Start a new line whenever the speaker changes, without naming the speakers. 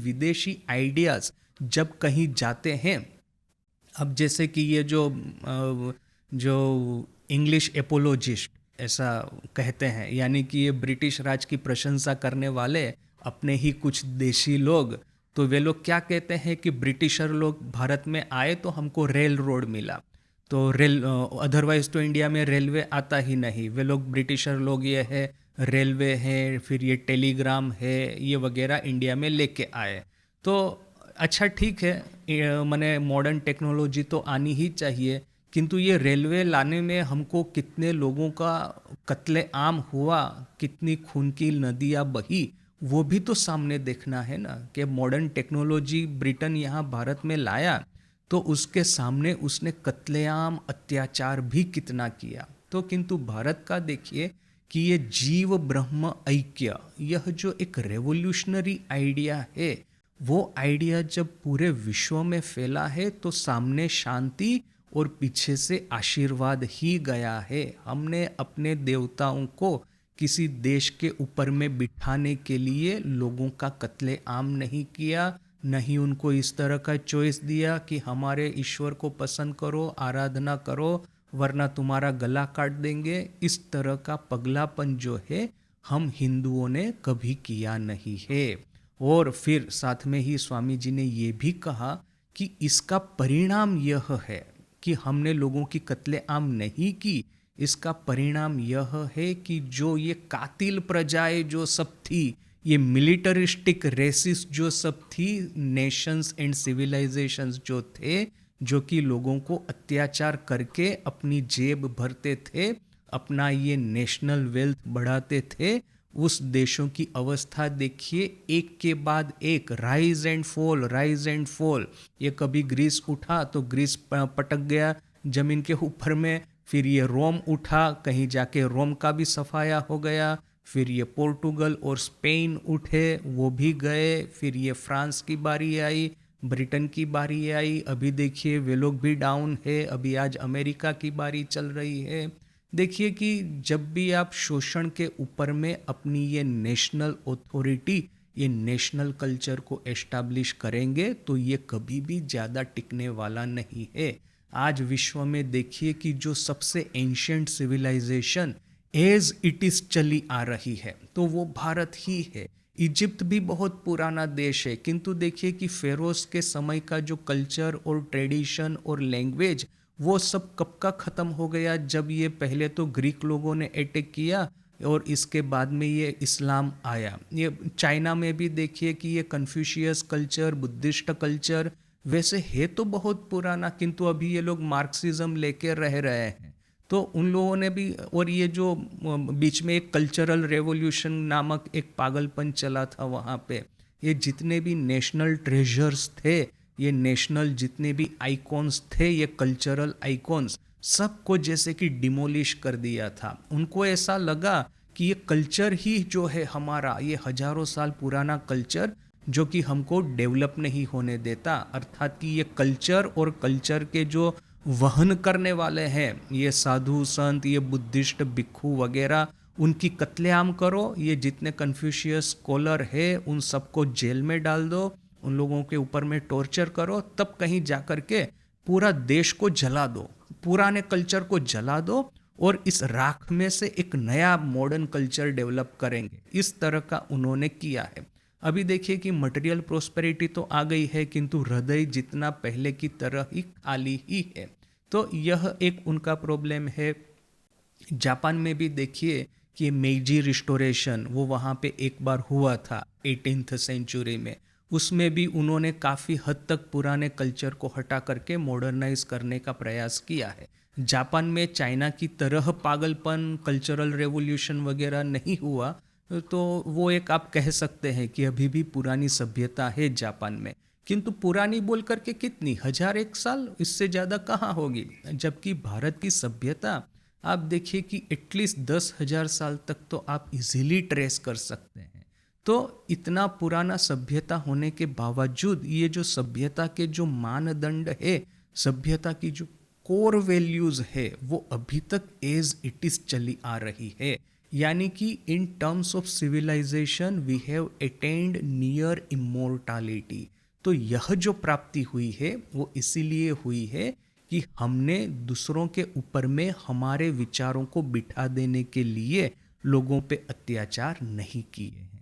विदेशी आइडियाज़ जब कहीं जाते हैं, अब जैसे कि ये जो इंग्लिश एपोलॉजिस्ट ऐसा कहते हैं, यानी कि ये ब्रिटिश राज की प्रशंसा करने वाले अपने ही कुछ देशी लोग, तो वे लोग क्या कहते हैं कि ब्रिटिशर लोग भारत में आए तो हमको रेल रोड मिला, तो रेल अदरवाइज तो इंडिया में रेलवे आता ही नहीं। वे लोग ब्रिटिशर लोग ये है रेलवे है, फिर ये टेलीग्राम है, ये वगैरह इंडिया में लेके आए। तो अच्छा ठीक है, मैंने मॉडर्न टेक्नोलॉजी तो आनी ही चाहिए, किंतु ये रेलवे लाने में हमको कितने लोगों का कत्ले आम हुआ, कितनी खून की नदियाँ बही, वो भी तो सामने देखना है ना। कि मॉडर्न टेक्नोलॉजी ब्रिटेन यहाँ भारत में लाया तो उसके सामने उसने कत्लेआम अत्याचार भी कितना किया। तो किंतु भारत का देखिए कि ये जीव ब्रह्म ऐक्य, यह जो एक रेवोल्यूशनरी आइडिया है, वो आइडिया जब पूरे विश्व में फैला है तो सामने शांति और पीछे से आशीर्वाद ही गया है। हमने अपने देवताओं को किसी देश के ऊपर में बिठाने के लिए लोगों का कत्ले आम नहीं किया, नहीं उनको इस तरह का चॉइस दिया कि हमारे ईश्वर को पसंद करो, आराधना करो, वरना तुम्हारा गला काट देंगे। इस तरह का पगलापन जो है हम हिंदुओं ने कभी किया नहीं है। और फिर साथ में ही स्वामी जी ने ये भी कहा कि इसका परिणाम यह है कि हमने लोगों की कत्लेआम नहीं की, इसका परिणाम यह है कि जो ये कातिल प्रजाएं जो सब थी, ये मिलिटरिस्टिक रेसिस जो सब थी, नेशंस एंड सिविलाइजेशंस जो थे, जो कि लोगों को अत्याचार करके अपनी जेब भरते थे, अपना ये नेशनल वेल्थ बढ़ाते थे, उस देशों की अवस्था देखिए, एक के बाद एक rise and fall, rise and fall. ये कभी ग्रीस उठा तो ग्रीस पटक गया जमीन के ऊपर में, फिर ये रोम उठा, कहीं जाके रोम का भी सफाया हो गया, फिर ये पोर्टुगल और स्पेन उठे, वो भी गए, फिर ये फ्रांस की बारी आई, ब्रिटेन की बारी आई, अभी देखिए वे लोग भी डाउन है, अभी आज अमेरिका की बारी चल रही है। देखिए कि जब भी आप शोषण के ऊपर में अपनी ये नेशनल अथॉरिटी, ये नेशनल कल्चर को एस्टैब्लिश करेंगे तो ये कभी भी ज़्यादा टिकने वाला नहीं है। आज विश्व में देखिए कि जो सबसे ancient civilization as it is चली आ रही है तो वो भारत ही है। इजिप्ट भी बहुत पुराना देश है, किंतु देखिए कि फेरोज के समय का जो कल्चर और ट्रेडिशन और लैंग्वेज, वो सब कब का ख़त्म हो गया, जब ये पहले तो ग्रीक लोगों ने अटैक किया और इसके बाद में ये इस्लाम आया। ये चाइना में भी देखिए कि ये कन्फ्यूशियस कल्चर, बुद्धिस्ट कल्चर वैसे है तो बहुत पुराना, किंतु अभी ये लोग मार्क्सिज्म लेके रह रहे हैं। तो उन लोगों ने भी, और ये जो बीच में एक कल्चरल रेवोल्यूशन नामक एक पागलपन चला था वहाँ पे, ये जितने भी नेशनल ट्रेजर्स थे, ये नेशनल जितने भी आइकॉन्स थे, ये कल्चरल आइकॉन्स, सबको जैसे कि डिमोलिश कर दिया था। उनको ऐसा लगा कि ये कल्चर ही जो है हमारा, ये हजारों साल पुराना कल्चर जो कि हमको डेवलप नहीं होने देता, अर्थात कि ये कल्चर और कल्चर के जो वहन करने वाले हैं, ये साधु संत, ये बुद्धिस्ट भिक्षु वगैरह, उनकी कत्लेआम करो। ये जितने कन्फ्यूशियस स्कॉलर है उन सबको जेल में डाल दो, उन लोगों के ऊपर में टॉर्चर करो, तब कहीं जाकर के पूरा देश को जला दो, पुराने कल्चर को जला दो और इस राख में से एक नया मॉडर्न कल्चर डेवलप करेंगे। इस तरह का उन्होंने किया है। अभी देखिए कि मटेरियल प्रोस्पेरिटी तो आ गई है, किंतु हृदय जितना पहले की तरह ही खाली ही है। तो यह एक उनका प्रॉब्लम है। जापान में भी देखिए कि मेइजी रिस्टोरेशन, वो वहाँ पे एक बार हुआ था 18th सेंचुरी में, उसमें भी उन्होंने काफ़ी हद तक पुराने कल्चर को हटा करके मॉडर्नाइज करने का प्रयास किया है। जापान में चाइना की तरह पागलपन, कल्चरल रेवोल्यूशन वगैरह नहीं हुआ, तो वो एक आप कह सकते हैं कि अभी भी पुरानी सभ्यता है जापान में, किंतु पुरानी बोल करके कितनी, 1001 साल, इससे ज़्यादा कहाँ होगी। जबकि भारत की सभ्यता आप देखिए कि एटलीस्ट 10,000 साल तक तो आप इजीली ट्रेस कर सकते हैं। तो इतना पुराना सभ्यता होने के बावजूद ये जो सभ्यता के जो मानदंड है, सभ्यता की जो कोर वैल्यूज है, वो अभी तक एज इट इज चली आ रही है। यानी कि in terms of civilisation we have attained near immortality. तो यह जो प्राप्ति हुई है वो इसीलिए हुई है कि हमने दूसरों के ऊपर में हमारे विचारों को बिठा देने के लिए लोगों पे अत्याचार नहीं किए हैं।